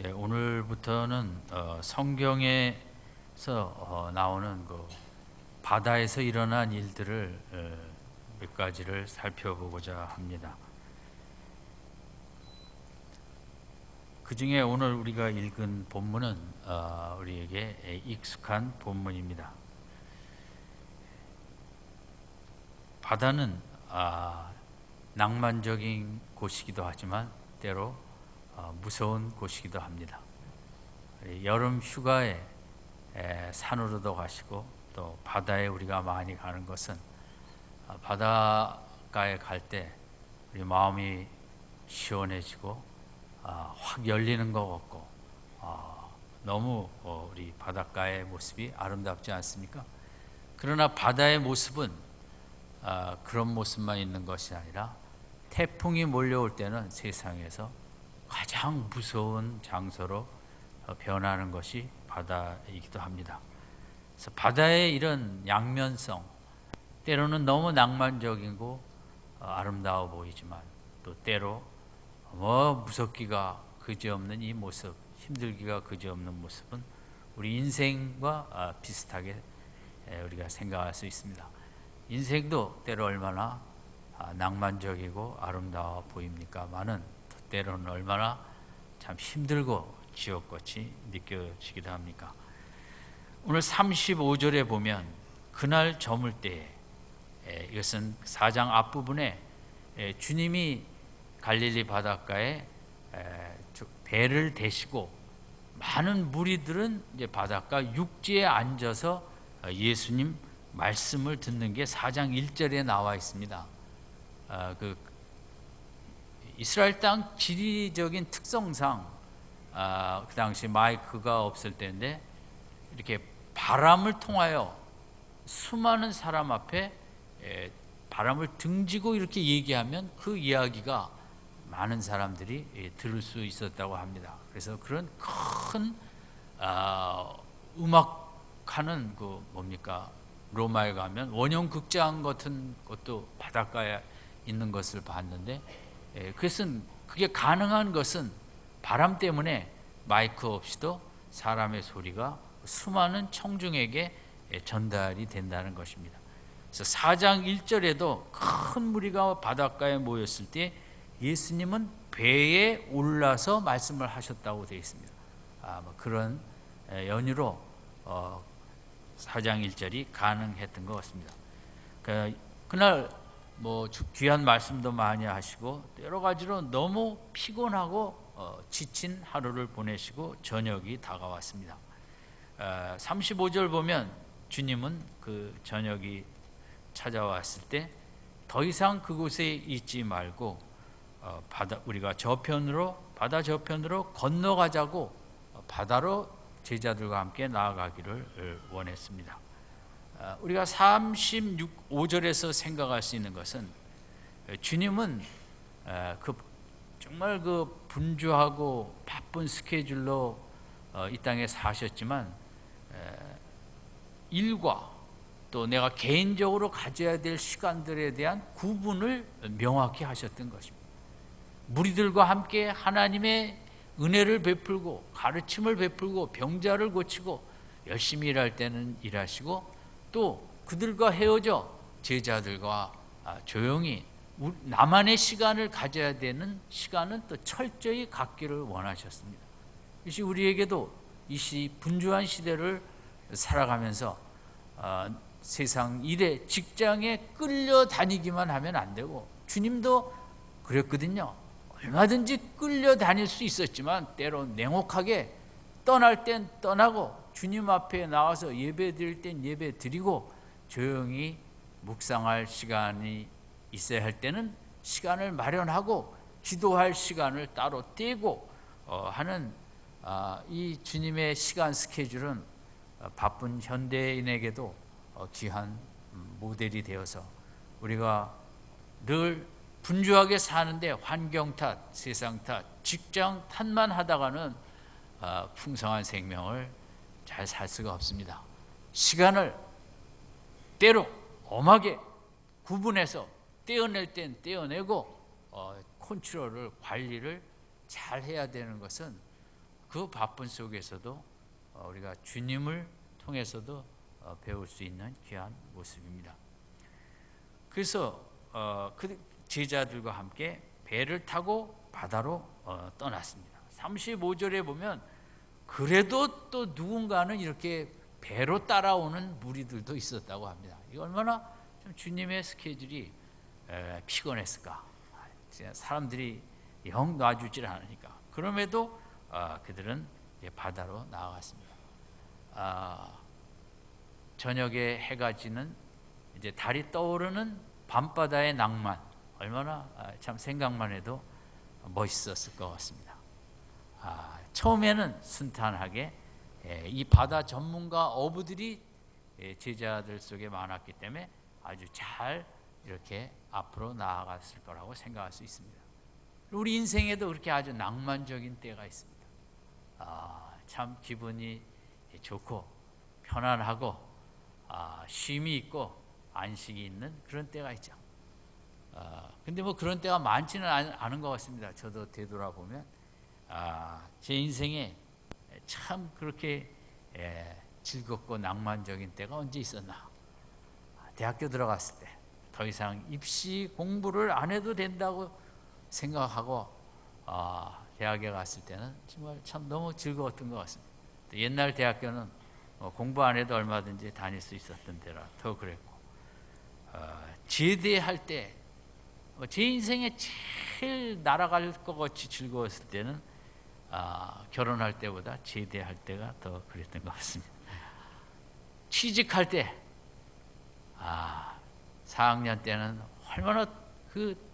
오늘부터는 성경에서 나오는 그 바다에서 일어난 일들을 몇 가지를 살펴보고자 합니다. 그 중에 오늘 우리가 읽은 본문은 우리에게 익숙한 본문입니다. 바다는 낭만적인 곳이기도 하지만 때로 무서운 곳이기도 합니다. 여름 휴가에 산으로도 가시고 또 바다에 우리가 많이 가는 것은 바닷가에 갈 때 우리 마음이 시원해지고 확 열리는 것 같고 너무 우리 바닷가의 모습이 아름답지 않습니까? 그러나 바다의 모습은 그런 모습만 있는 것이 아니라 태풍이 몰려올 때는 세상에서 가장 무서운 장소로 변하는 것이 바다이기도 합니다. 그래서 바다의 이런 양면성, 때로는 너무 낭만적이고 아름다워 보이지만 또 때로 무섭기가 그지없는 이 모습, 힘들기가 그지없는 모습은 우리 인생과 비슷하게 우리가 생각할 수 있습니다. 인생도 때로 얼마나 낭만적이고 아름다워 보입니까마는 때로는 얼마나 참 힘들고 지옥같이 느껴지기도 합니까? 오늘 35절에 보면 그날 저물 때에, 이것은 4장 앞부분에 주님이 갈릴리 바닷가에 배를 대시고 많은 무리들은 이제 바닷가 육지에 앉아서 예수님 말씀을 듣는 게 4장 1절에 나와 있습니다. 이스라엘 땅 지리적인 특성상 그 당시 마이크가 없을 때인데 이렇게 바람을 통하여 수많은 사람 앞에 바람을 등지고 이렇게 얘기하면 그 이야기가 많은 사람들이 들을 수 있었다고 합니다. 그래서 그런 큰 음악하는 로마에 가면 원형 극장 같은 것도 바닷가에 있는 것을 봤는데 그것은 그게 가능한 것은 바람 때문에 마이크 없이도 사람의 소리가 수많은 청중에게 전달이 된다는 것입니다. 그래서 4장 1절에도 큰 무리가 바닷가에 모였을 때 예수님은 배에 올라서 말씀을 하셨다고 되어 있습니다. 그런 연유로 4장 1절이 가능했던 것 같습니다. 그날 귀한 말씀도 많이 하시고 여러 가지로 너무 피곤하고 지친 하루를 보내시고 저녁이 다가왔습니다. 35절 보면 주님은 그 저녁이 찾아왔을 때 더 이상 그곳에 있지 말고 우리가 바다 저편으로 건너가자고 바다로 제자들과 함께 나아가기를 원했습니다. 우리가 35절에서 생각할 수 있는 것은 주님은 정말 분주하고 바쁜 스케줄로 이 땅에 사셨지만 일과 또 내가 개인적으로 가져야 될 시간들에 대한 구분을 명확히 하셨던 것입니다. 무리들과 함께 하나님의 은혜를 베풀고 가르침을 베풀고 병자를 고치고 열심히 일할 때는 일하시고 또 그들과 헤어져 제자들과 조용히 나만의 시간을 가져야 되는 시간은 또 철저히 갖기를 원하셨습니다. 이것이 우리에게도 이 분주한 시대를 살아가면서 세상 일에 직장에 끌려다니기만 하면 안 되고 주님도 그랬거든요. 얼마든지 끌려다닐 수 있었지만 때로 냉혹하게 떠날 땐 떠나고 주님 앞에 나와서 예배 드릴 땐 예배 드리고 조용히 묵상할 시간이 있어야 할 때는 시간을 마련하고 기도할 시간을 따로 떼고 하는 이 주님의 시간 스케줄은 바쁜 현대인에게도 귀한 모델이 되어서 우리가 늘 분주하게 사는데 환경 탓, 세상 탓, 직장 탓만 하다가는 풍성한 생명을 잘 살 수가 없습니다. 시간을 때로 엄하게 구분해서 떼어낼 땐 떼어내고 컨트롤을 관리를 잘 해야 되는 것은 그 바쁜 속에서도 우리가 주님을 통해서도 배울 수 있는 귀한 모습입니다. 그래서 그 제자들과 함께 배를 타고 바다로 떠났습니다. 35절에 보면 그래도 또 누군가는 이렇게 배로 따라오는 무리들도 있었다고 합니다. 이거 얼마나 좀 주님의 스케줄이 피곤했을까. 사람들이 영 놔주질 않으니까. 그럼에도 그들은 바다로 나아갔습니다. 저녁에 해가 지는 이제 달이 떠오르는 밤바다의 낭만, 얼마나 참 생각만 해도 멋있었을 것 같습니다. 처음에는 순탄하게 이 바다 전문가 어부들이 제자들 속에 많았기 때문에 아주 잘 이렇게 앞으로 나아갔을 거라고 생각할 수 있습니다. 우리 인생에도 그렇게 아주 낭만적인 때가 있습니다. 참 기분이 좋고 편안하고 쉼이 있고 안식이 있는 그런 때가 있죠. 근데 뭐 그런 때가 많지는 않은 것 같습니다. 저도 되돌아보면 제 인생에 참 그렇게 즐겁고 낭만적인 때가 언제 있었나. 대학교 들어갔을 때 더 이상 입시 공부를 안 해도 된다고 생각하고 대학에 갔을 때는 정말 참 너무 즐거웠던 것 같습니다. 옛날 대학교는 공부 안 해도 얼마든지 다닐 수 있었던 때라 더 그랬고, 제대할 때 제 인생에 제일 날아갈 것 같이 즐거웠을 때는 결혼할 때보다 제대할 때가 더 그랬던 것 같습니다. 취직할 때 4학년 때는 얼마나 그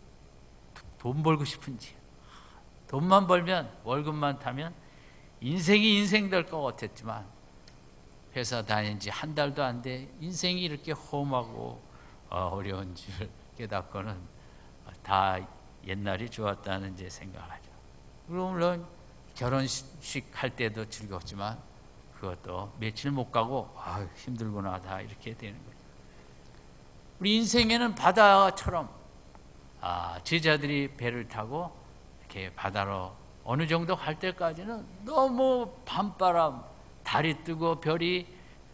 돈 벌고 싶은지, 돈만 벌면 월급만 타면 인생이 인생 될 것 같았지만 회사 다닌 지 한 달도 안 돼 인생이 이렇게 험하고 어려운 줄 깨닫고는 다 옛날이 좋았다는 이제 생각하죠. 물론 결혼식 할 때도 즐겁지만 그것도 며칠 못 가고 힘들구나 다 이렇게 되는 거죠. 우리 인생에는 바다처럼 제자들이 배를 타고 이렇게 바다로 어느 정도 갈 때까지는 너무 밤바람, 달이 뜨고 별이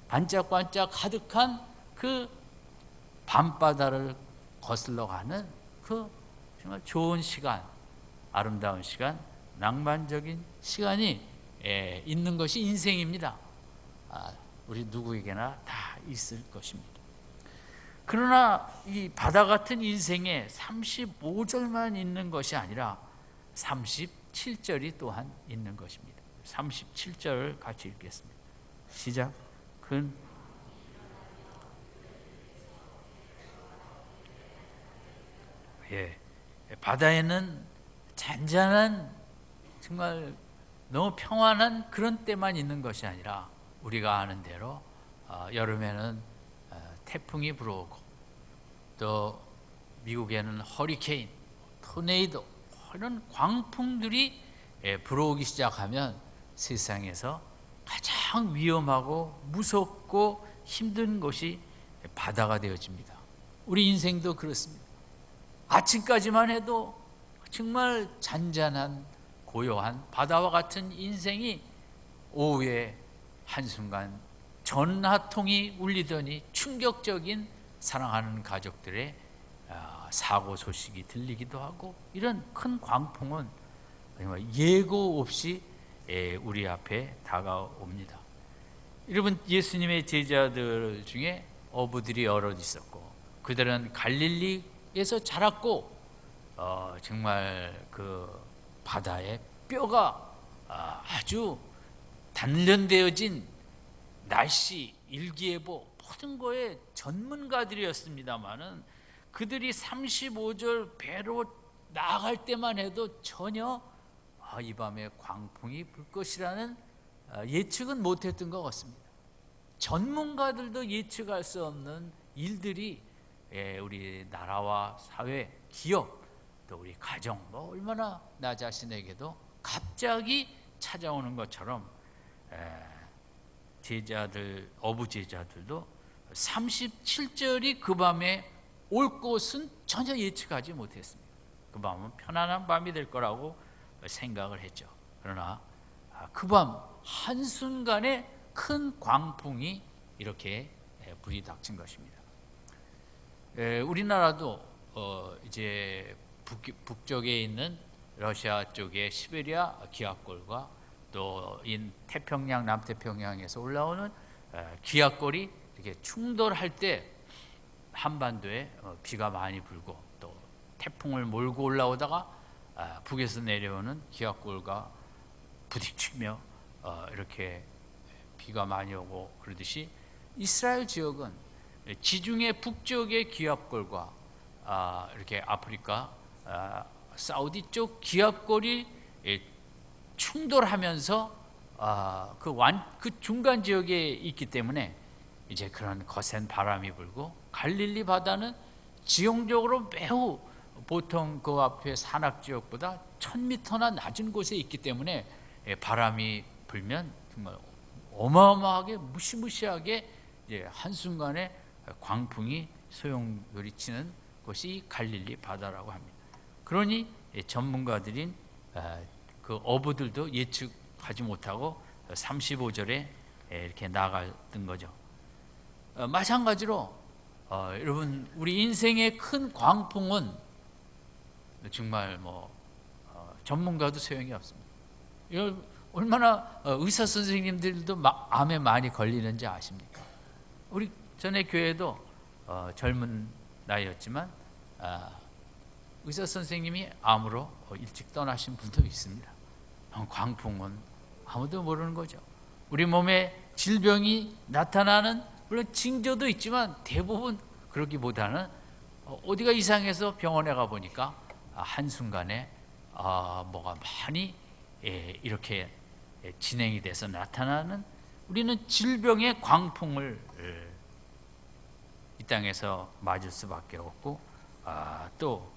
반짝반짝 가득한 그 밤바다를 거슬러 가는 그 정말 좋은 시간, 아름다운 시간, 낭만적인 시간이 있는 것이 인생입니다. 우리 누구에게나 다 있을 것입니다. 그러나 이 바다 같은 인생에 35절만 있는 것이 아니라 37절이 또한 있는 것입니다. 37절 같이 읽겠습니다. 시작. 바다에는 잔잔한 정말 너무 평안한 그런 때만 있는 것이 아니라 우리가 아는 대로 여름에는 태풍이 불어오고 또 미국에는 허리케인, 토네이도 이런 광풍들이 불어오기 시작하면 세상에서 가장 위험하고 무섭고 힘든 것이 바다가 되어집니다. 우리 인생도 그렇습니다. 아침까지만 해도 정말 잔잔한 고요한 바다와 같은 인생이 오후에 한순간 전화통이 울리더니 충격적인 사랑하는 가족들의 사고 소식이 들리기도 하고, 이런 큰 광풍은 정말 예고 없이 우리 앞에 다가옵니다. 여러분, 예수님의 제자들 중에 어부들이 여럿 있었고 그들은 갈릴리에서 자랐고 정말 그 바다의 뼈가 아주 단련되어진 날씨, 일기예보 모든 거에 전문가들이었습니다마는 그들이 35절 배로 나아갈 때만 해도 전혀 이 밤에 광풍이 불 것이라는 예측은 못했던 것 같습니다. 전문가들도 예측할 수 없는 일들이 우리 나라와 사회, 기업, 또 우리 가정, 얼마나 나 자신에게도 갑자기 찾아오는 것처럼 제자들, 어부 제자들도 37절이 그 밤에 올 것은 전혀 예측하지 못했습니다. 그 밤은 편안한 밤이 될 거라고 생각을 했죠. 그러나 그 밤 한순간에 큰 광풍이 이렇게 불이 닥친 것입니다. 우리나라도 이제 북쪽에 있는 러시아 쪽의 시베리아 기압골과 또 태평양, 남태평양에서 올라오는 기압골이 이렇게 충돌할 때 한반도에 비가 많이 불고 또 태풍을 몰고 올라오다가 북에서 내려오는 기압골과 부딪히며 이렇게 비가 많이 오고 그러듯이 이스라엘 지역은 지중해 북쪽의 기압골과 이렇게 아프리카 사우디 쪽 기압골이 충돌하면서 그 중간 지역에 있기 때문에 이제 그런 거센 바람이 불고 갈릴리 바다는 지형적으로 매우 보통 그 앞에 산악 지역보다 1000m나 낮은 곳에 있기 때문에 바람이 불면 정말 어마어마하게 무시무시하게 한순간에 광풍이 소용돌이치는 것이 갈릴리 바다라고 합니다. 그러니 전문가들인 그 어부들도 예측하지 못하고 35절에 이렇게 나갔던 거죠. 마찬가지로 여러분 우리 인생의 큰 광풍은 정말 전문가도 소용이 없습니다. 얼마나 의사 선생님들도 암에 많이 걸리는지 아십니까? 우리 전에 교회도 젊은 나이였지만 의사 선생님이 암으로 일찍 떠나신 분도 있습니다. 광풍은 아무도 모르는 거죠. 우리 몸에 질병이 나타나는 물론 징조도 있지만 대부분 그러기보다는 어디가 이상해서 병원에 가보니까 한순간에 뭐가 많이 이렇게 진행이 돼서 나타나는 우리는 질병의 광풍을 이 땅에서 맞을 수밖에 없고 또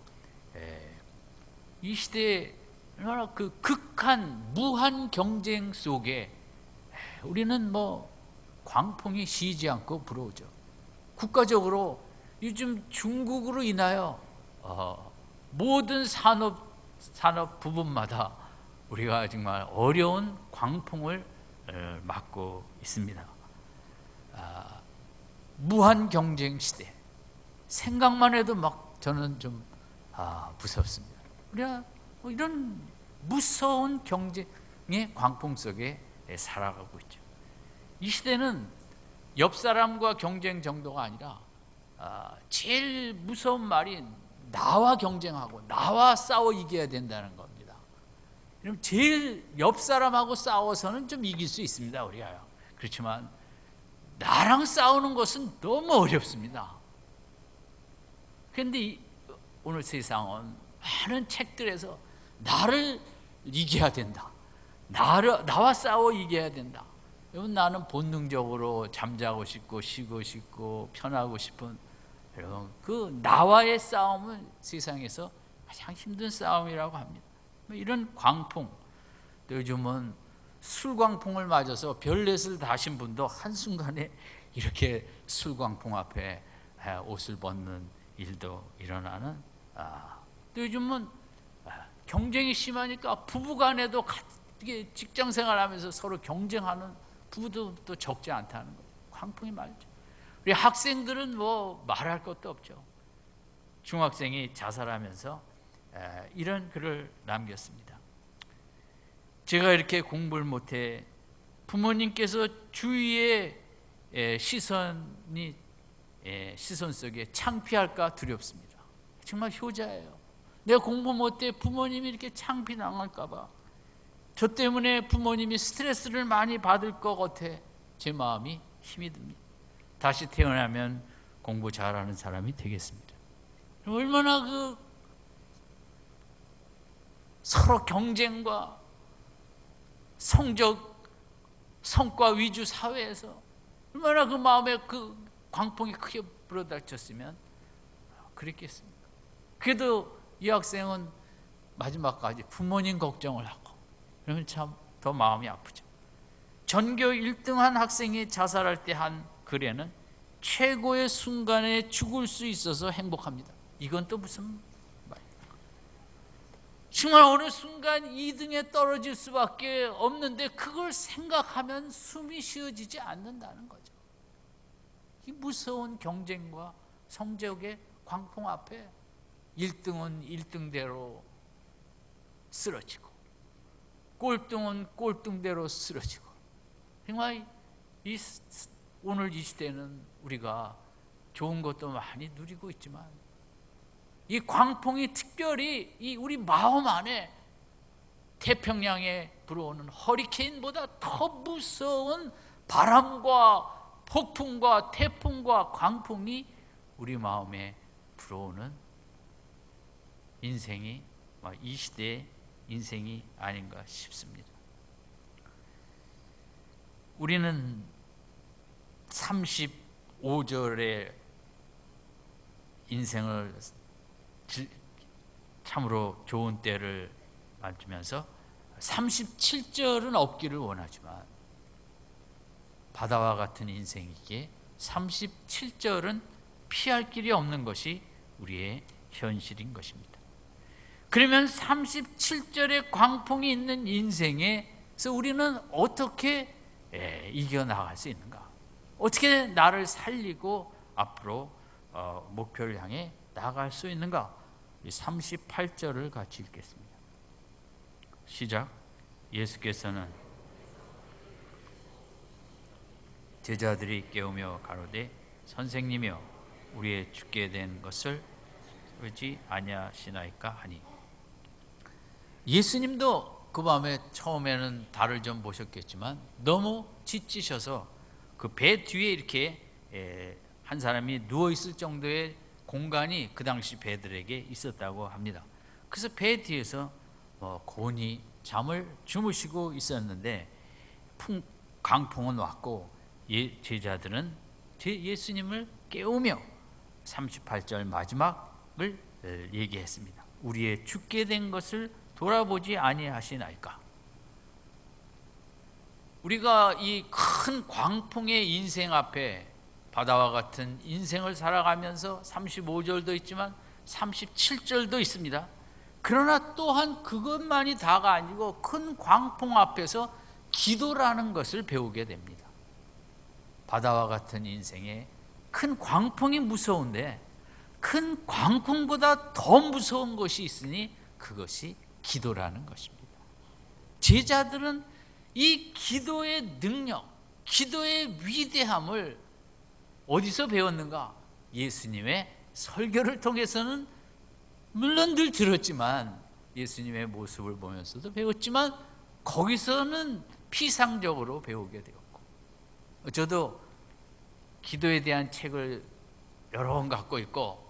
이 시대에 얼마나 그 극한 무한 경쟁 속에 우리는 광풍이 쉬지 않고 불어오죠. 국가적으로 요즘 중국으로 인하여 모든 산업 부분마다 우리가 정말 어려운 광풍을 맞고 있습니다. 무한 경쟁 시대 생각만 해도 저는 좀 무섭습니다. 우리가 이런 무서운 경쟁의 광풍 속에 살아가고 있죠. 이 시대는 옆 사람과 경쟁 정도가 아니라 제일 무서운 말이 나와 경쟁하고 나와 싸워 이겨야 된다는 겁니다. 그럼 제일 옆 사람하고 싸워서는 좀 이길 수 있습니다, 우리가. 그렇지만 나랑 싸우는 것은 너무 어렵습니다. 그런데 오늘 세상은 많은 책들에서 나를 이겨야 된다. 나와 싸워 이겨야 된다. 여러분, 나는 본능적으로 잠자고 싶고 쉬고 싶고 편하고 싶은 여러분, 그 나와의 싸움은 세상에서 가장 힘든 싸움이라고 합니다. 이런 광풍, 또 요즘은 술광풍을 맞아서 별넷을 다신 분도 한순간에 이렇게 술광풍 앞에 옷을 벗는 일도 일어나는, 또 요즘은 경쟁이 심하니까 부부간에도 이게 직장 생활하면서 서로 경쟁하는 부부도 또 적지 않다는 거예요. 광풍이 말이죠. 우리 학생들은 말할 것도 없죠. 중학생이 자살하면서 이런 글을 남겼습니다. 제가 이렇게 공부를 못해 부모님께서 주위의 시선 속에 창피할까 두렵습니다. 정말 효자예요. 내가 공부 못해 부모님이 이렇게 창피 당할까 봐, 저 때문에 부모님이 스트레스를 많이 받을 것 같아 제 마음이 힘이 듭니다. 다시 태어나면 공부 잘하는 사람이 되겠습니다. 얼마나 서로 경쟁과 성과 위주 사회에서 얼마나 그 마음에 그 광풍이 크게 불어닥쳤으면 그랬겠습니까? 그래도 이 학생은 마지막까지 부모님 걱정을 하고, 그러면 참 더 마음이 아프죠. 전교 1등한 학생이 자살할 때 한 글에는 최고의 순간에 죽을 수 있어서 행복합니다. 이건 또 무슨 말입니까? 정말 어느 순간 2등에 떨어질 수밖에 없는데 그걸 생각하면 숨이 쉬어지지 않는다는 거죠. 이 무서운 경쟁과 성적의 광풍 앞에 1등은 1등대로 쓰러지고 꼴등은 꼴등대로 쓰러지고, 정말 오늘 이 시대는 우리가 좋은 것도 많이 누리고 있지만 이 광풍이 특별히 이 우리 마음 안에 태평양에 불어오는 허리케인보다 더 무서운 바람과 폭풍과 태풍과 광풍이 우리 마음에 불어오는 인생이 이 시대의 인생이 아닌가 싶습니다. 우리는 35절의 인생을 참으로 좋은 때를 맞으면서 37절은 없기를 원하지만 바다와 같은 인생이기에 37절은 피할 길이 없는 것이 우리의 현실인 것입니다. 그러면 37절의 광풍이 있는 인생에서 우리는 어떻게 이겨나갈 수 있는가? 어떻게 나를 살리고 앞으로 목표를 향해 나아갈 수 있는가? 38절을 같이 읽겠습니다. 시작. 예수께서는 제자들이 깨우며 가로되 선생님이여 우리의 죽게 된 것을 그러지 아니하시나이까 하니, 예수님도 그 밤에 처음에는 달을 좀 보셨겠지만 너무 지치셔서 그 배 뒤에 이렇게 한 사람이 누워 있을 정도의 공간이 그 당시 배들에게 있었다고 합니다. 그래서 배 뒤에서 곤히 잠을 주무시고 있었는데 강풍은 왔고 제자들은 예수님을 깨우며 38절 마지막을 얘기했습니다. 우리의 죽게 된 것을 돌아보지 아니하시나이까. 우리가 이 큰 광풍의 인생 앞에 바다와 같은 인생을 살아가면서 35절도 있지만 37절도 있습니다. 그러나 또한 그것만이 다가 아니고 큰 광풍 앞에서 기도라는 것을 배우게 됩니다. 바다와 같은 인생에 큰 광풍이 무서운데 큰 광풍보다 더 무서운 것이 있으니 그것이 기도라는 것입니다. 제자들은 이 기도의 능력, 기도의 위대함을 어디서 배웠는가? 예수님의 설교를 통해서는 물론 늘 들었지만, 예수님의 모습을 보면서도 배웠지만 거기서는 피상적으로 배우게 되었고, 저도 기도에 대한 책을 여러 권 갖고 있고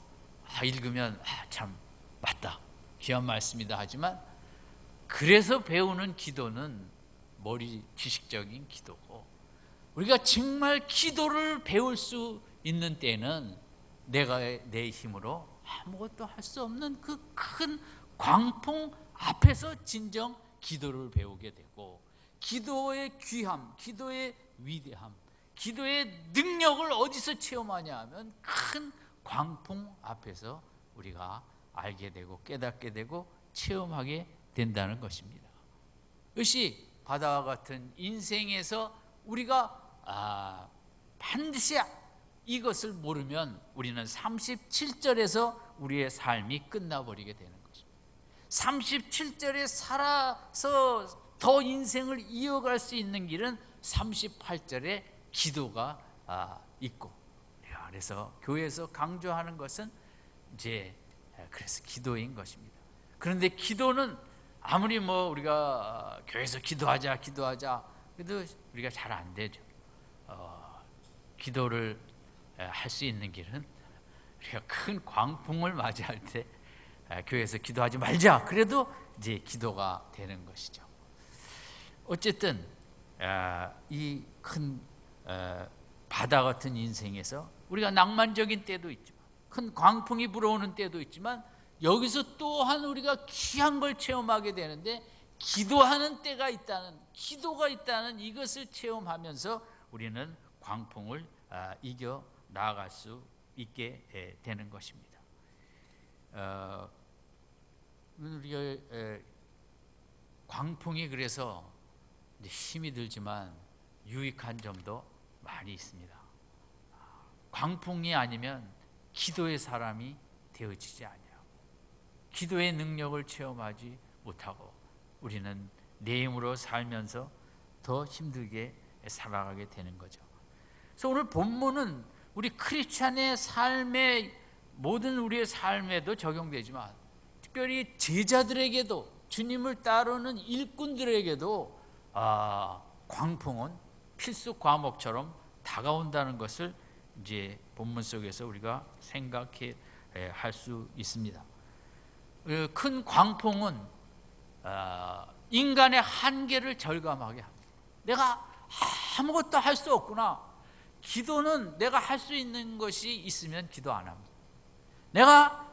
읽으면 참 맞다, 귀한 말씀이다 하지만, 그래서 배우는 기도는 머리 지식적인 기도고, 우리가 정말 기도를 배울 수 있는 때는 내가 내 힘으로 아무것도 할 수 없는 그 큰 광풍 앞에서 진정 기도를 배우게 되고, 기도의 귀함, 기도의 위대함, 기도의 능력을 어디서 체험하냐 하면 큰 광풍 앞에서 우리가 알게 되고 깨닫게 되고 체험하게 된다는 것입니다. 이것이 바다와 같은 인생에서 우리가 반드시 이것을 모르면 우리는 37절에서 우리의 삶이 끝나버리게 되는 것입니다. 37절에 살아서 더 인생을 이어갈 수 있는 길은 38절에 기도가 있고, 그래서 교회에서 강조하는 것은 이제 그래서 기도인 것입니다. 그런데 기도는 아무리 우리가 교회에서 기도하자 그래도 우리가 잘 안 되죠. 기도를 할 수 있는 길은 우리가 큰 광풍을 맞이할 때 교회에서 기도하지 말자 그래도 이제 기도가 되는 것이죠. 어쨌든 이 큰 바다 같은 인생에서 우리가 낭만적인 때도 있지만, 큰 광풍이 불어오는 때도 있지만, 여기서 또한 우리가 귀한 걸 체험하게 되는데, 기도하는 때가 있다는, 기도가 있다는 이것을 체험하면서 우리는 광풍을 이겨 나아갈 수 있게 되는 것입니다. 우리가 광풍이 그래서 힘이 들지만 유익한 점도 많이 있습니다. 광풍이 아니면 기도의 사람이 되어지지 않아요. 기도의 능력을 체험하지 못하고 우리는 내 힘으로 살면서 더 힘들게 살아가게 되는 거죠. 그래서 오늘 본문은 우리 크리스찬의 삶에, 모든 우리의 삶에도 적용되지만 특별히 제자들에게도, 주님을 따르는 일꾼들에게도 광풍은 필수 과목처럼 다가온다는 것을 이제 본문 속에서 우리가 생각해 할 수 있습니다. 큰 광풍은 인간의 한계를 절감하게 합니다. 내가 아무것도 할 수 없구나. 기도는 내가 할 수 있는 것이 있으면 기도 안 합니다. 내가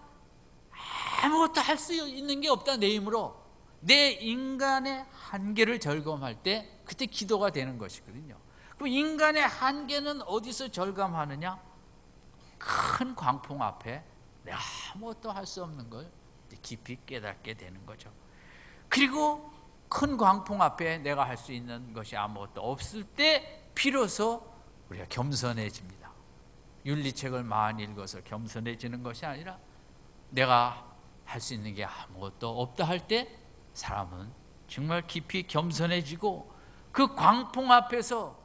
아무것도 할 수 있는 게 없다, 내 힘으로. 내 인간의 한계를 절감할 때 그때 기도가 되는 것이거든요. 그럼 인간의 한계는 어디서 절감하느냐? 큰 광풍 앞에 내가 아무것도 할 수 없는 걸 깊이 깨닫게 되는 거죠. 그리고 큰 광풍 앞에 내가 할 수 있는 것이 아무것도 없을 때 비로소 우리가 겸손해집니다. 윤리책을 많이 읽어서 겸손해지는 것이 아니라 내가 할 수 있는 게 아무것도 없다 할 때 사람은 정말 깊이 겸손해지고, 그 광풍 앞에서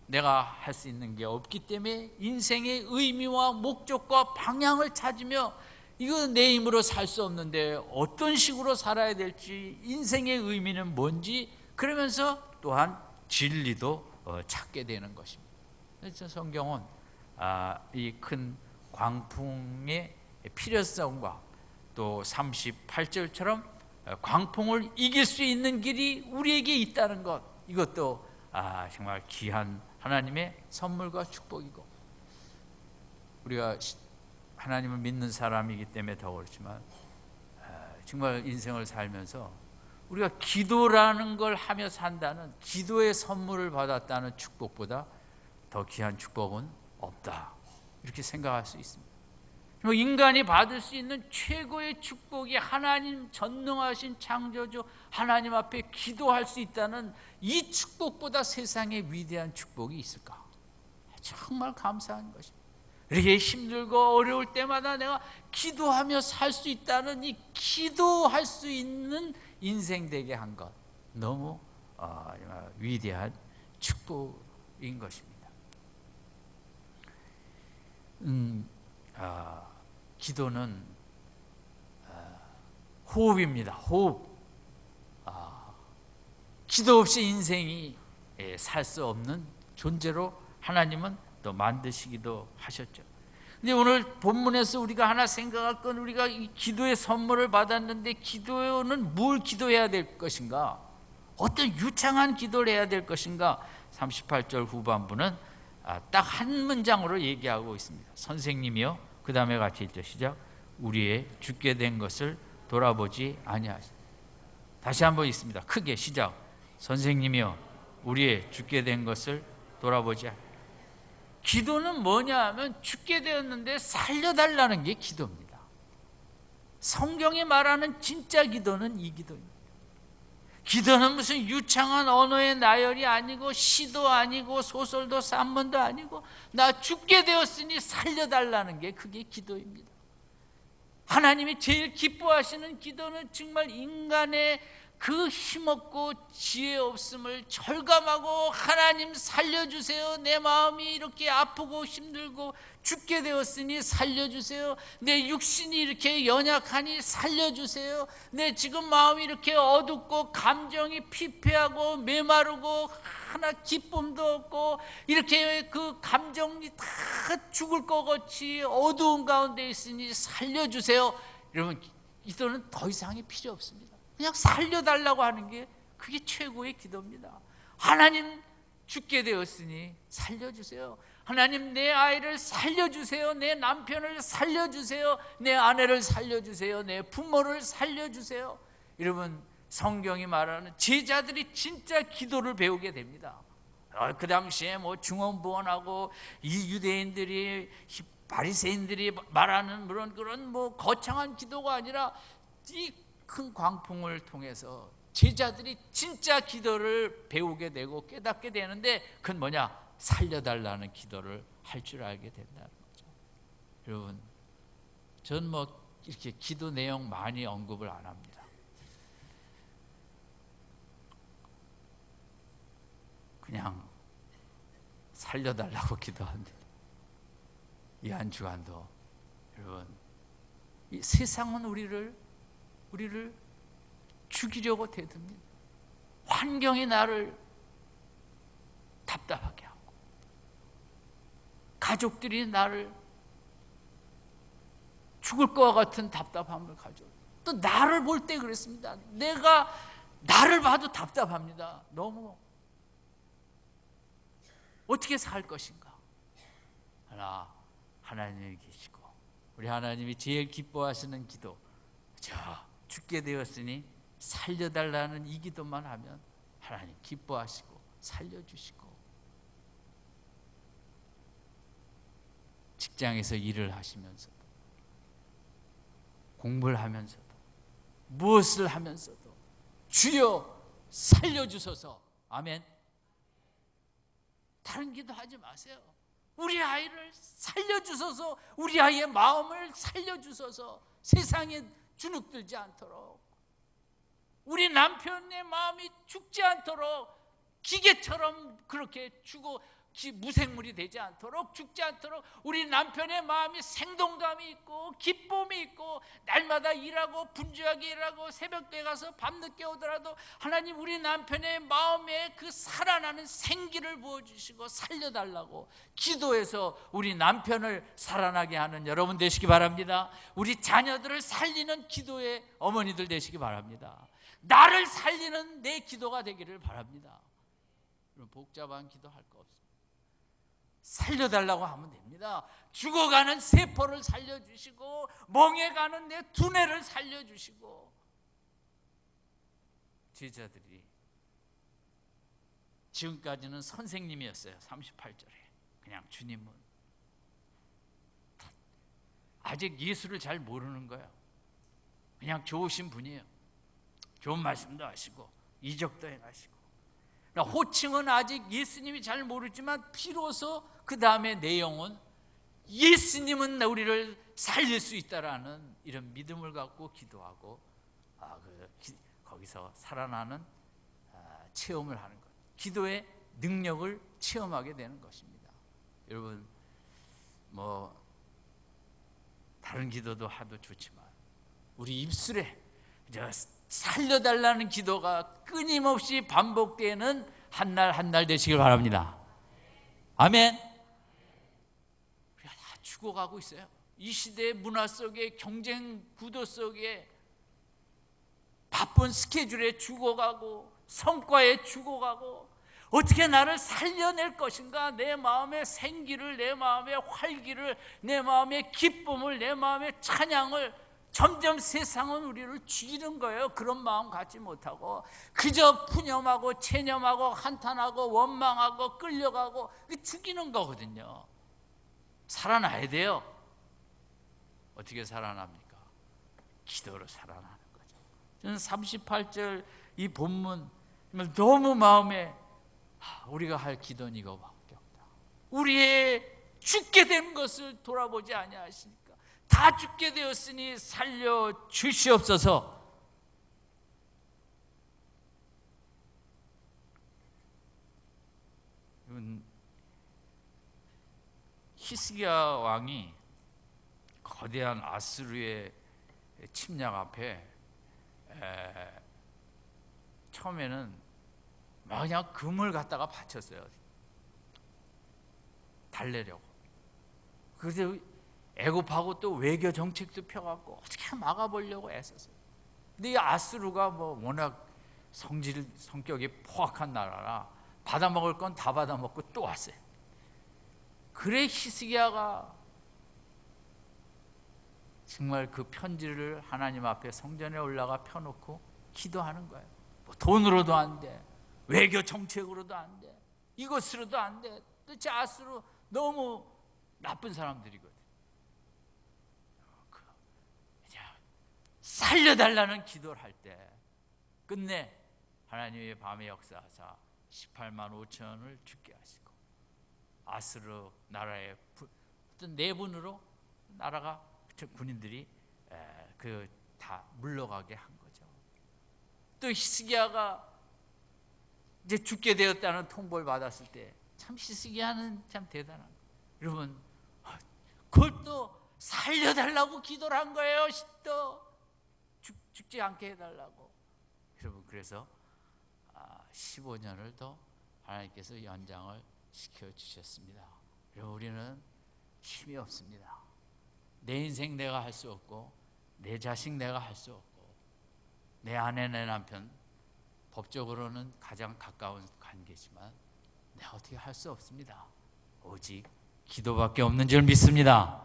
내가 할 수 있는 게 없기 때문에 인생의 의미와 목적과 방향을 찾으며, 이거 내 힘으로 살 수 없는데 어떤 식으로 살아야 될지, 인생의 의미는 뭔지, 그러면서 또한 진리도 찾게 되는 것입니다. 그래서 성경은 이 큰 광풍의 필요성과 또 38절처럼 광풍을 이길 수 있는 길이 우리에게 있다는 것, 이것도 정말 귀한 하나님의 선물과 축복이고, 우리가 하나님을 믿는 사람이기 때문에 더 그렇지만 정말 인생을 살면서 우리가 기도라는 걸 하며 산다는, 기도의 선물을 받았다는 축복보다 더 귀한 축복은 없다, 이렇게 생각할 수 있습니다. 인간이 받을 수 있는 최고의 축복이 하나님, 전능하신 창조주 하나님 앞에 기도할 수 있다는 이 축복보다 세상에 위대한 축복이 있을까? 정말 감사한 것입니다. 이렇게 힘들고 어려울 때마다 내가 기도하며 살 수 있다는 이 기도할 수 있는 인생 되게 한 것, 너무 위대한 축복인 것입니다. 기도는 호흡입니다. 호흡. 기도 없이 인생이 살 수 없는 존재로 하나님은 또 만드시기도 하셨죠. 근데 오늘 본문에서 우리가 하나 생각할 건, 우리가 이 기도의 선물을 받았는데 기도는 뭘 기도해야 될 것인가? 어떤 유창한 기도를 해야 될 것인가? 38절 후반부는 딱 한 문장으로 얘기하고 있습니다. 선생님이요, 그 다음에 같이 읽죠. 시작. 우리의 죽게 된 것을 돌아보지 아니하시다. 다시 한번 있습니다. 크게 시작. 선생님이요, 우리의 죽게 된 것을 돌아보지 아니하시다. 기도는 뭐냐 하면 죽게 되었는데 살려달라는 게 기도입니다. 성경이 말하는 진짜 기도는 이 기도입니다. 기도는 무슨 유창한 언어의 나열이 아니고, 시도 아니고, 소설도 산문도 아니고, 나 죽게 되었으니 살려달라는 게 그게 기도입니다. 하나님이 제일 기뻐하시는 기도는 정말 인간의 그 힘없고 지혜 없음을 절감하고, 하나님 살려주세요, 내 마음이 이렇게 아프고 힘들고 죽게 되었으니 살려주세요, 내 육신이 이렇게 연약하니 살려주세요, 내 지금 마음이 이렇게 어둡고 감정이 피폐하고 메마르고 하나 기쁨도 없고 이렇게 그 감정이 다 죽을 것 같이 어두운 가운데 있으니 살려주세요. 여러분, 기도는 더 이상이 필요 없습니다. 그냥 살려달라고 하는 게 그게 최고의 기도입니다. 하나님, 죽게 되었으니 살려주세요. 하나님, 내 아이를 살려주세요. 내 남편을 살려주세요. 내 아내를 살려주세요. 내 부모를 살려주세요. 여러분, 성경이 말하는 제자들이 진짜 기도를 배우게 됩니다. 그 당시에 뭐 중언부언하고 이 유대인들이, 바리새인들이 말하는 그런 뭐 거창한 기도가 아니라 이 큰 광풍을 통해서 제자들이 진짜 기도를 배우게 되고 깨닫게 되는데, 그건 뭐냐? 살려달라는 기도를 할 줄 알게 된다는 거죠. 여러분, 전 이렇게 기도 내용 많이 언급을 안 합니다. 그냥 살려달라고 기도합니다. 이 한 주간도 여러분, 이 세상은 우리를 죽이려고 대듭니다. 환경이 나를 답답하게 하고, 가족들이 나를 죽을 것 같은 답답함을 가져. 또 나를 볼 때 그랬습니다. 내가 나를 봐도 답답합니다. 너무 어떻게 살 것인가? 하나님이 계시고, 우리 하나님이 제일 기뻐하시는 기도, 죽게 되었으니 살려달라는 이 기도만 하면 하나님 기뻐하시고 살려주시고, 직장에서 일을 하시면서도, 공부를 하면서도, 무엇을 하면서도 주여 살려주소서. 아멘. 다른 기도하지 마세요. 우리 아이를 살려주소서, 우리 아이의 마음을 살려주소서, 세상에 주눅들지 않도록, 우리 남편의 마음이 죽지 않도록, 기계처럼 그렇게 무생물이 되지 않도록, 죽지 않도록 우리 남편의 마음이 생동감이 있고 기쁨이 있고, 날마다 일하고 분주하게 일하고 새벽에 가서 밤늦게 오더라도 하나님 우리 남편의 마음에 그 살아나는 생기를 부어주시고 살려달라고 기도해서 우리 남편을 살아나게 하는 여러분 되시기 바랍니다. 우리 자녀들을 살리는 기도의 어머니들 되시기 바랍니다. 나를 살리는 내 기도가 되기를 바랍니다. 복잡한 기도할 거 없습니다. 살려달라고 하면 됩니다. 죽어가는 세포를 살려주시고, 멍해가는 내 두뇌를 살려주시고. 제자들이 지금까지는 선생님이었어요. 38절에 그냥 주님은 아직 예수를 잘 모르는 거예요. 그냥 좋으신 분이에요. 좋은 말씀도 하시고 이적도 행하시고, 호칭은 아직 예수님이 잘 모르지만 비로소 그 다음에 내용은 예수님은 우리를 살릴 수 있다라는 이런 믿음을 갖고 기도하고, 거기서 살아나는 체험을 하는 것, 기도의 능력을 체험하게 되는 것입니다. 여러분, 다른 기도도 하도 좋지만 우리 입술에 살려달라는 기도가 끊임없이 반복되는 한 날 한 날 되시길 바랍니다. 아멘. 우리가 다 죽어가고 있어요. 이 시대의 문화 속에, 경쟁 구도 속에, 바쁜 스케줄에 죽어가고, 성과에 죽어가고, 어떻게 나를 살려낼 것인가, 내 마음의 생기를, 내 마음의 활기를, 내 마음의 기쁨을, 내 마음의 찬양을. 점점 세상은 우리를 죽이는 거예요. 그런 마음 갖지 못하고 그저 푸념하고 체념하고 한탄하고 원망하고 끌려가고 죽이는 거거든요. 살아나야 돼요. 어떻게 살아납니까? 기도로 살아나는 거죠. 저는 38절 이 본문 너무 마음에, 우리가 할 기도는 이거밖에 없다. 우리의 죽게 된 것을 돌아보지 아니하시니까 다 죽게 되었으니 살려 주시옵소서. 히스기야 왕이 거대한 아수르의 침략 앞에 처음에는 막 그냥 금을 갖다가 바쳤어요. 달래려고. 그래서 애굽하고 또 외교 정책도 펴갖고 어떻게 막아보려고 애썼어요. 근데 이 아수르가 워낙 성격이 포악한 나라라 받아먹을 건 다 받아먹고 또 왔어요. 그래 히스기야가 정말 그 편지를 하나님 앞에 성전에 올라가 펴놓고 기도하는 거예요. 돈으로도 안 돼, 외교 정책으로도 안 돼, 이것으로도 안 돼. 도대체 아수르 너무 나쁜 사람들이거든. 살려달라는 기도를 할 때 끝내 하나님의 밤에 역사하사 18만 5천을 죽게 하시고 아스르 나라의 어떤 내분으로 나라가 군인들이 다 물러가게 한 거죠. 또 히스기야가 이제 죽게 되었다는 통보를 받았을 때 참 히스기야는 참 대단한 거예요. 여러분, 그걸 또 살려달라고 기도를 한 거예요. 또 죽지 않게 해달라고. 여러분, 그래서 15년을 더 하나님께서 연장을 시켜주셨습니다. 여러분, 우리는 힘이 없습니다. 내 인생 내가 할 수 없고, 내 자식 내가 할 수 없고, 내 아내 내 남편 법적으로는 가장 가까운 관계지만 내가 어떻게 할 수 없습니다. 오직 기도밖에 없는 줄 믿습니다.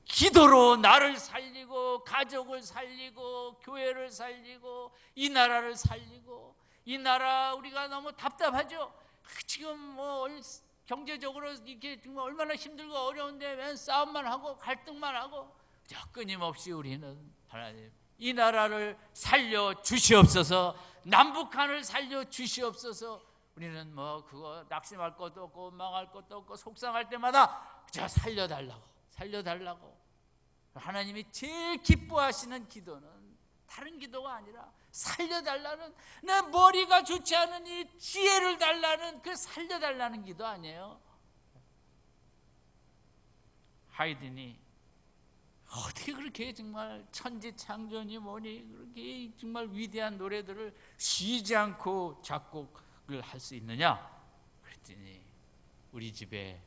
기도로 나를 살리고 가족을 살리고 교회를 살리고 이 나라를 살리고, 이 나라 우리가 너무 답답하죠. 지금 뭐 경제적으로 이게 정말 얼마나 힘들고 어려운데 왜 싸움만 하고 갈등만 하고. 끊임없이 우리는 하나님 이 나라를 살려 주시옵소서, 남북한을 살려 주시옵소서. 우리는 뭐 그거 낙심할 것도 없고 원망할 것도 없고 속상할 때마다 저 살려달라고. 하나님이 제일 기뻐하시는 기도는 다른 기도가 아니라 살려달라는, 내 머리가 좋지 않으니 지혜를 달라는 그 살려달라는 기도 아니에요. 하이든이 어떻게 그렇게 정말 천지창조니 뭐니 그렇게 정말 위대한 노래들을 쉬지 않고 작곡을 할 수 있느냐 그랬더니, 우리 집에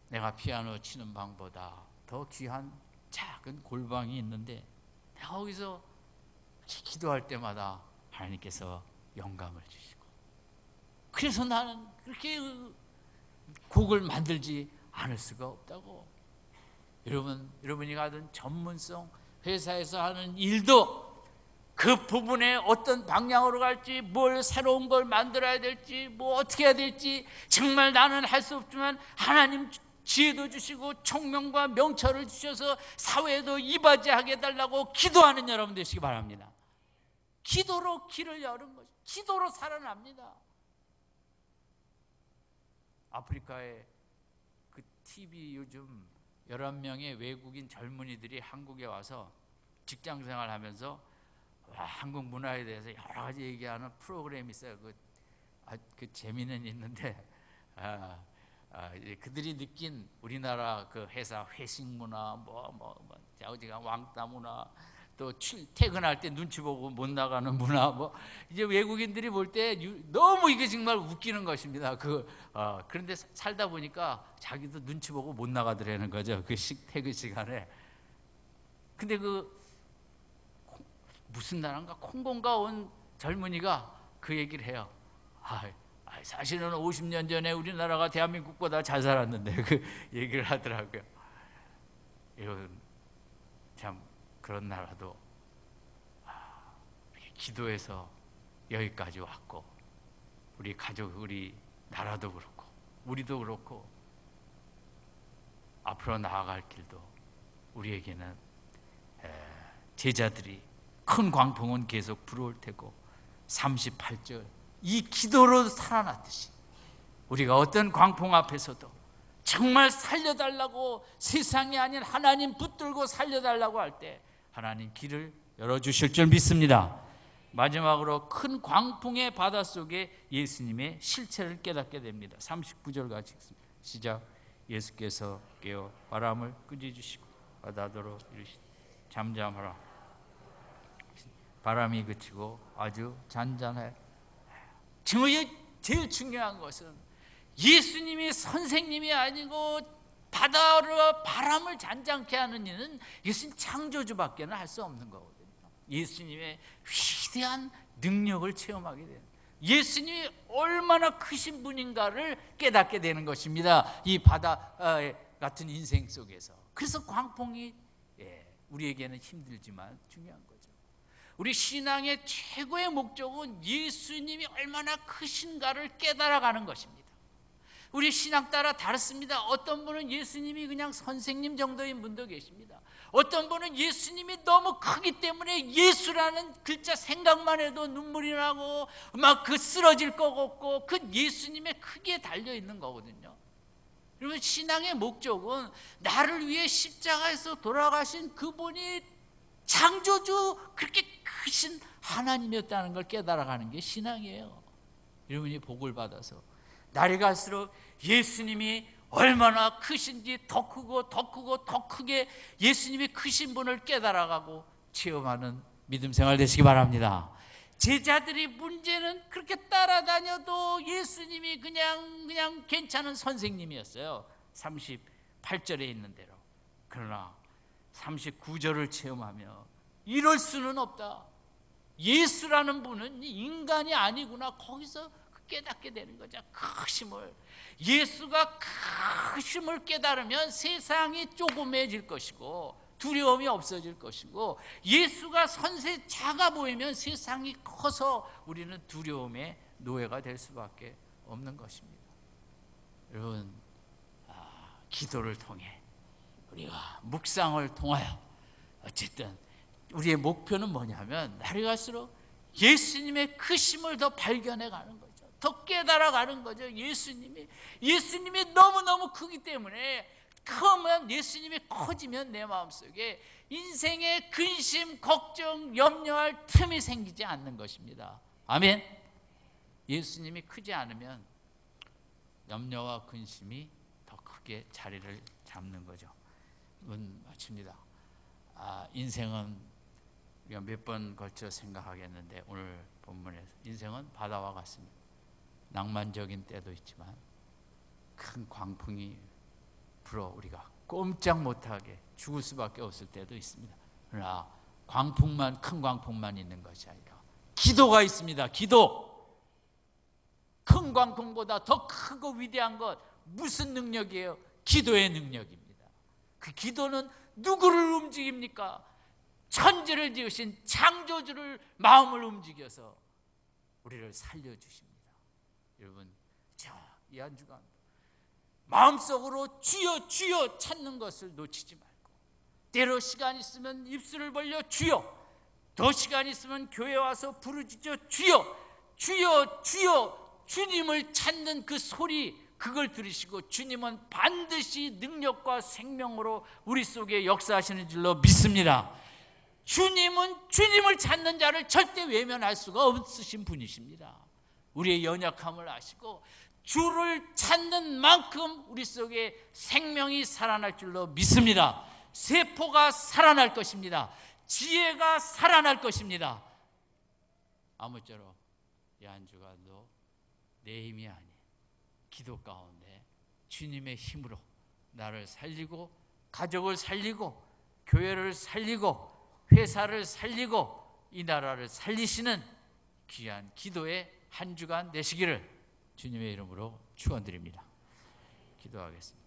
내가 피아노 치는 방보다 더 귀한 작은 골방이 있는데 내가 거기서 기도할 때마다 하나님께서 영감을 주시고, 그래서 나는 그렇게 곡을 만들지 않을 수가 없다고. 여러분이 가던 전문성 회사에서 하는 일도 그 부분에 어떤 방향으로 갈지, 뭘 새로운 걸 만들어야 될지, 뭐 어떻게 해야 될지 정말 나는 할 수 없지만 하나님 지혜도 주시고 총명과 명철을 주셔서 사회에도 이바지하게 해달라고 기도하는 여러분 되시기 바랍니다. 기도로 길을 여는 것이, 기도로 살아납니다. 아프리카에 그 TV 요즘 11명의 외국인 젊은이들이 한국에 와서 직장생활 하면서 한국 문화에 대해서 여러 가지 얘기하는 프로그램이 있어요. 그 재미는 있는데 그들이 느낀 우리나라 그 회사 회식 문화, 자우지가 왕따 문화, 또 퇴근할 때 눈치 보고 못 나가는 문화, 이제 외국인들이 볼 때 너무 이게 정말 웃기는 것입니다. 그런데 살다 보니까 자기도 눈치 보고 못 나가더라는 거죠. 퇴근 시간에. 근데 무슨 나라인가 콩고인가 온 젊은이가 그 얘기를 해요. 사실은 50년 전에 우리나라가 대한민국보다 잘 살았는데 그 얘기를 하더라고요. 이런 참 그런 나라도 기도해서 여기까지 왔고, 우리 가족, 우리 나라도 그렇고 우리도 그렇고 앞으로 나아갈 길도 우리에게는 제자들이 큰 광풍은 계속 불어올 테고 38절 이 기도로 살아났듯이 우리가 어떤 광풍 앞에서도 정말 살려달라고, 세상이 아닌 하나님 붙들고 살려달라고 할 때 하나님 길을 열어주실 줄 믿습니다. 마지막으로 큰 광풍의 바닷속에 예수님의 실체를 깨닫게 됩니다. 39절 같이 읽습니다. 시작. 예수께서 깨어 바람을 끄집으시고 바다더러 이르시되 잠잠하라. 바람이 그치고 아주 잔잔해. 정말 제일 중요한 것은 예수님이 선생님이 아니고 바람을 잔잔케 하는 이는 예수님 창조주밖에는 할 수 없는 거거든요. 예수님의 위대한 능력을 체험하게 되는, 예수님이 얼마나 크신 분인가를 깨닫게 되는 것입니다. 이 바다 같은 인생 속에서. 그래서 광풍이 우리에게는 힘들지만 중요한 거죠. 우리 신앙의 최고의 목적은 예수님이 얼마나 크신가를 깨달아가는 것입니다. 우리 신앙 따라 다릅니다. 어떤 분은 예수님이 그냥 선생님 정도인 분도 계십니다. 어떤 분은 예수님이 너무 크기 때문에 예수라는 글자 생각만 해도 눈물이 나고 막 그 쓰러질 것 같고, 그 예수님의 크기에 달려 있는 거거든요. 여러분, 신앙의 목적은 나를 위해 십자가에서 돌아가신 그분이 창조주, 그렇게 크신 하나님이었다는 걸 깨달아가는 게 신앙이에요. 여러분이 복을 받아서 날이 갈수록 예수님이 얼마나 크신지 더 크고 더 크고 더 크게 예수님이 크신 분을 깨달아가고 체험하는 믿음 생활 되시기 바랍니다. 제자들이 문제는 그렇게 따라다녀도 예수님이 그냥 괜찮은 선생님이었어요. 38절에 있는 대로. 그러나 39절을 체험하며 이럴 수는 없다, 예수라는 분은 인간이 아니구나, 거기서 깨닫게 되는 거죠. 크심을, 예수가 크심을 깨달으면 세상이 조그매질 것이고 두려움이 없어질 것이고, 예수가 선세 작아 보이면 세상이 커서 우리는 두려움의 노예가 될 수밖에 없는 것입니다. 여러분, 기도를 통해 우리가 묵상을 통하여 어쨌든 우리의 목표는 뭐냐면 날이 갈수록 예수님의 크심을 더 발견해 가는 거죠. 더 깨달아 가는 거죠. 예수님이 너무너무 크기 때문에, 크면 예수님이 커지면 내 마음속에 인생의 근심, 걱정, 염려할 틈이 생기지 않는 것입니다. 아멘. 예수님이 크지 않으면 염려와 근심이 더 크게 자리를 잡는 거죠. 이건 마칩니다. 인생은 우리가 몇 번 걸쳐 생각하겠는데, 오늘 본문에서 인생은 바다와 같습니다. 낭만적인 때도 있지만 큰 광풍이 불어 우리가 꼼짝 못하게 죽을 수밖에 없을 때도 있습니다. 그러나 큰 광풍만 있는 것이 아니라 기도가 있습니다. 기도. 큰 광풍보다 더 크고 위대한 것 무슨 능력이에요? 기도의 능력입니다. 그 기도는 누구를 움직입니까? 천지를 지으신 창조주를 마음을 움직여서 우리를 살려주십니다. 여러분, 이 한 주간 마음속으로 주여 주여 찾는 것을 놓치지 말고, 때로 시간 있으면 입술을 벌려 주여, 더 시간 있으면 교회 와서 부르짖어 주여 주여 주여, 주님을 찾는 그 소리, 그걸 들으시고 주님은 반드시 능력과 생명으로 우리 속에 역사하시는 줄로 믿습니다. 주님은 주님을 찾는 자를 절대 외면할 수가 없으신 분이십니다. 우리의 연약함을 아시고 주를 찾는 만큼 우리 속에 생명이 살아날 줄로 믿습니다. 세포가 살아날 것입니다. 지혜가 살아날 것입니다. 아무쪼록 이 한 주간도 내 힘이 아닌 기도 가운데 주님의 힘으로 나를 살리고, 가족을 살리고, 교회를 살리고, 회사를 살리고, 이 나라를 살리시는 귀한 기도의 한 주간 되시기를 주님의 이름으로 축원드립니다. 기도하겠습니다.